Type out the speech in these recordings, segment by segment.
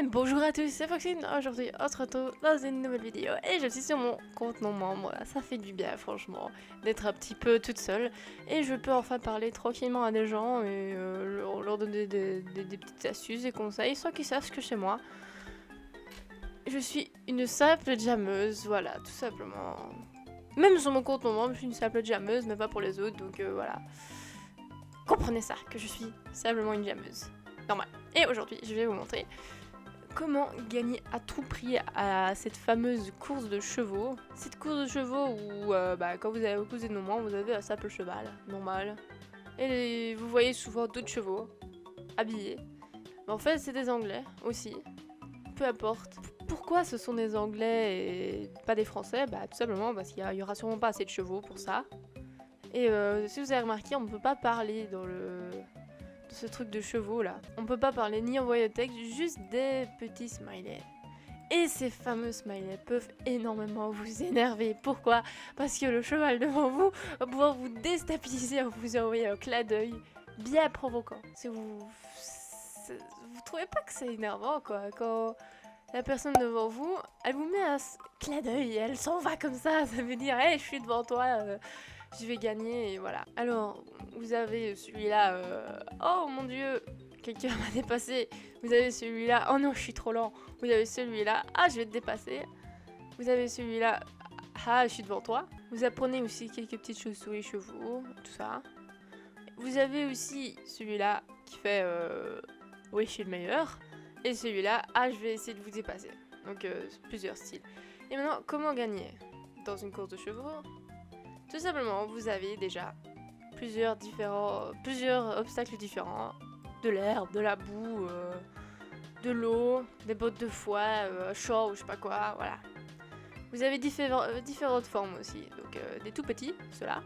Et bonjour à tous, c'est Foxine. Aujourd'hui, on se retrouve dans une nouvelle vidéo et je suis sur mon compte non membre. Ça fait du bien, franchement, d'être un petit peu toute seule et je peux enfin parler tranquillement à des gens et leur donner des petites astuces et conseils sans qu'ils sachent que c'est moi. Je suis une simple jammeuse, voilà, tout simplement. Même sur mon compte non membre, je suis une simple jammeuse, mais pas pour les autres, donc voilà. Comprenez ça, que je suis simplement une jammeuse. Normal. Et aujourd'hui, je vais vous montrer comment gagner à tout prix à cette fameuse course de chevaux. Cette course de chevaux où quand vous avez opposé de moment, vous avez un simple cheval, normal. Et vous voyez souvent d'autres chevaux, habillés. Mais en fait, c'est des Anglais aussi. Peu importe. Pourquoi ce sont des Anglais et pas des Français? Bah tout simplement parce qu'il y aura sûrement pas assez de chevaux pour ça. Et si vous avez remarqué, on ne peut pas parler dans ce truc de chevaux là. On peut pas parler ni envoyer de texte, juste des petits smileys. Et ces fameux smileys peuvent énormément vous énerver. Pourquoi? Parce que le cheval devant vous va pouvoir vous déstabiliser en vous envoyant un clin d'œil bien provoquant. Si vous trouvez pas que c'est énervant quoi, quand la personne devant vous, elle vous met un clin d'œil et elle s'en va comme ça veut dire hey, je suis devant toi, je vais gagner et voilà. Alors, vous avez celui-là, oh mon dieu, quelqu'un m'a dépassé. Vous avez celui-là, oh non, je suis trop lent. Vous avez celui-là, ah, je vais te dépasser. Vous avez celui-là, ah, je suis devant toi. Vous apprenez aussi quelques petites choses sur les chevaux, tout ça. Vous avez aussi celui-là qui fait, oui, je suis le meilleur. Et celui-là, ah, je vais essayer de vous dépasser. Donc, plusieurs styles. Et maintenant, comment gagner dans une course de chevaux? Tout simplement, vous avez déjà plusieurs obstacles différents. De l'herbe, de la boue, de l'eau, des bottes de foie, chaud ou je sais pas quoi, voilà. Vous avez différentes formes aussi. Donc des tout petits, ceux-là.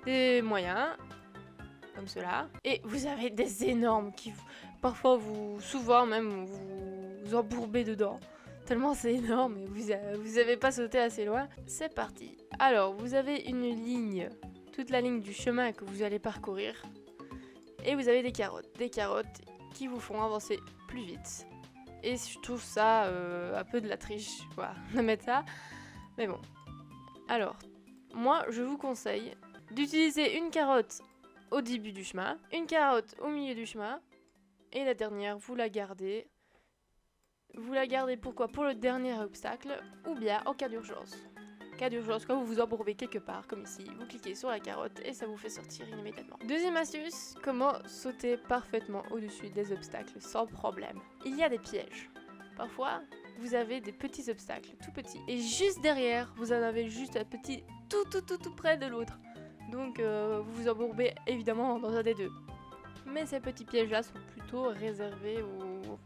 Des moyens, comme ceux-là. Et vous avez des énormes qui, parfois, souvent même, vous embourbez dedans. Tellement c'est énorme et vous avez pas sauté assez loin. C'est parti. Alors, vous avez une ligne, toute la ligne du chemin que vous allez parcourir. Et vous avez des carottes qui vous font avancer plus vite. Et je trouve ça un peu de la triche, quoi, de mettre ça. Mais bon. Alors, moi, je vous conseille d'utiliser une carotte au début du chemin, une carotte au milieu du chemin, et la dernière, vous la gardez. Vous la gardez pourquoi? Pour le dernier obstacle, ou bien en cas d'urgence. Cas d'urgence, quand vous vous embourbez quelque part, comme ici, vous cliquez sur la carotte et ça vous fait sortir immédiatement. Deuxième astuce, comment sauter parfaitement au-dessus des obstacles sans problème. Il y a des pièges. Parfois, vous avez des petits obstacles, tout petits. Et juste derrière, vous en avez juste un petit tout près de l'autre. Donc, vous vous embourbez évidemment dans un des deux. Mais ces petits pièges-là sont plutôt réservés aux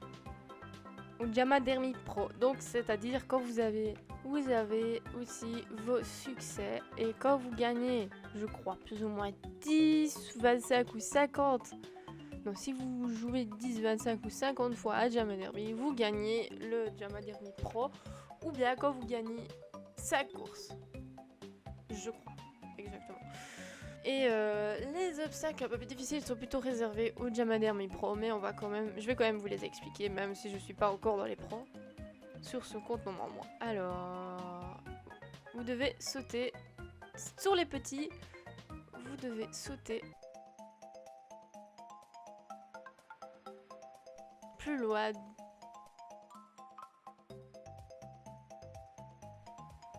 Jamadermi Pro. Donc, c'est-à-dire quand vous avez aussi vos succès et quand vous gagnez, je crois, plus ou moins 10, 25 ou 50. Donc, si vous jouez 10, 25 ou 50 fois à Jamadermi, vous gagnez le Jamadermi Pro. Ou bien quand vous gagnez 5 courses. Je crois, exactement. Et les obstacles un peu plus difficiles sont plutôt réservés aux Jamadermi Pro, mais je vais quand même vous les expliquer, même si je suis pas encore dans les pros, sur ce compte non membre. Alors, vous devez sauter sur les petits, vous devez sauter plus loin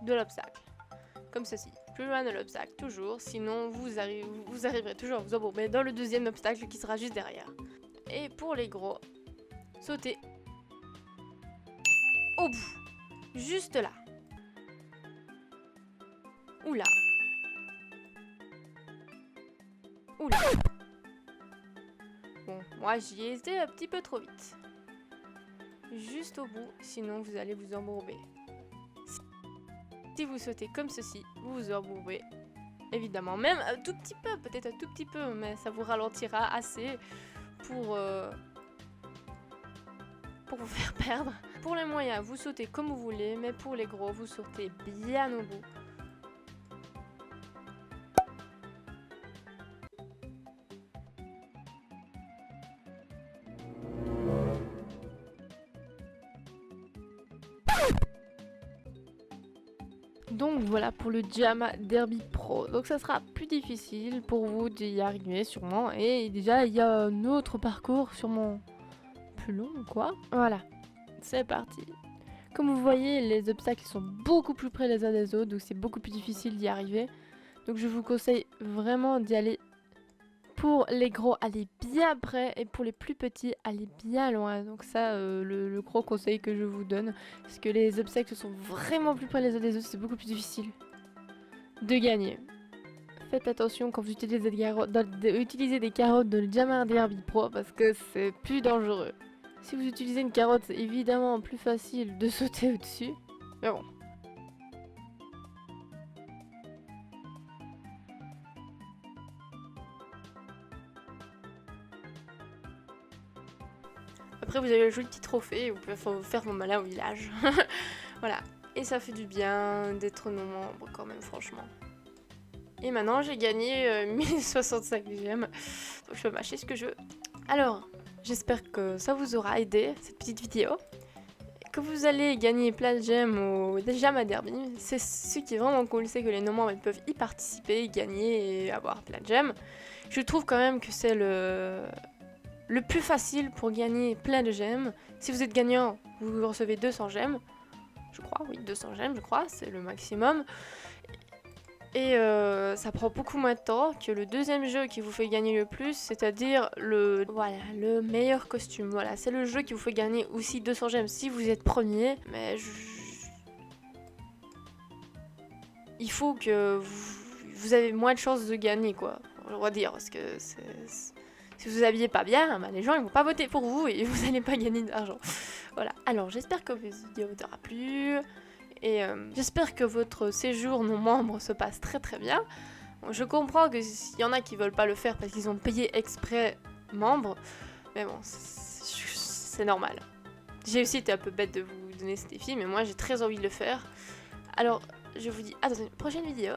de l'obstacle, comme ceci. Plus loin de l'obstacle, toujours, sinon vous arriverez toujours à vous embourber dans le deuxième obstacle qui sera juste derrière. Et pour les gros, sautez au bout, juste là. Oula. Oula. Bon, moi j'y ai été un petit peu trop vite. Juste au bout, sinon vous allez vous embourber. Si vous sautez comme ceci, vous vous embourbez. Évidemment, même un tout petit peu, peut-être un tout petit peu, mais ça vous ralentira assez pour vous faire perdre. Pour les moyens, vous sautez comme vous voulez, mais pour les gros, vous sautez bien au bout. Donc voilà pour le Jam Derby Pro. Donc ça sera plus difficile pour vous d'y arriver sûrement. Et déjà il y a un autre parcours sûrement plus long quoi. Voilà, c'est parti. Comme vous voyez, les obstacles sont beaucoup plus près les uns des autres, donc c'est beaucoup plus difficile d'y arriver. Donc je vous conseille vraiment d'y aller. Pour les gros, allez bien près, et pour les plus petits, allez bien loin. Donc ça, le gros conseil que je vous donne, parce que les obstacles sont vraiment plus près les uns des autres, c'est beaucoup plus difficile de gagner. Faites attention quand vous utilisez des carottes dans le Jam Derby Pro, parce que c'est plus dangereux. Si vous utilisez une carotte, c'est évidemment plus facile de sauter au-dessus. Mais bon. Après, vous avez le joli petit trophée, vous pouvez faire vos malins au village. Voilà. Et ça fait du bien d'être nos membres quand même, franchement. Et maintenant, j'ai gagné 1065 gemmes. Donc, je peux m'acheter ce que je veux. Alors, j'espère que ça vous aura aidé, cette petite vidéo. Que vous allez gagner plein de gemmes au Jam Derby. C'est ce qui est vraiment cool, c'est que les non-membres peuvent y participer, gagner et avoir plein de gemmes. Je trouve quand même que c'est le plus facile pour gagner plein de gemmes. Si vous êtes gagnant, vous recevez 200 gemmes. Je crois, oui, 200 gemmes, je crois, c'est le maximum. Et ça prend beaucoup moins de temps que le deuxième jeu qui vous fait gagner le plus, c'est-à-dire le meilleur costume. Voilà, c'est le jeu qui vous fait gagner aussi 200 gemmes si vous êtes premier. Mais il faut que vous avez moins de chances de gagner, quoi. On va dire, parce que si vous habillez pas bien, bah, les gens ils vont pas voter pour vous et vous n'allez pas gagner d'argent. Voilà, alors j'espère que cette vidéo vous aura plu. Et j'espère que votre séjour non-membre se passe très très bien. Je comprends qu'il y en a qui veulent pas le faire parce qu'ils ont payé exprès membre. Mais bon, c'est normal. J'ai aussi été un peu bête de vous donner ce défi, mais moi j'ai très envie de le faire. Alors, je vous dis à dans une prochaine vidéo.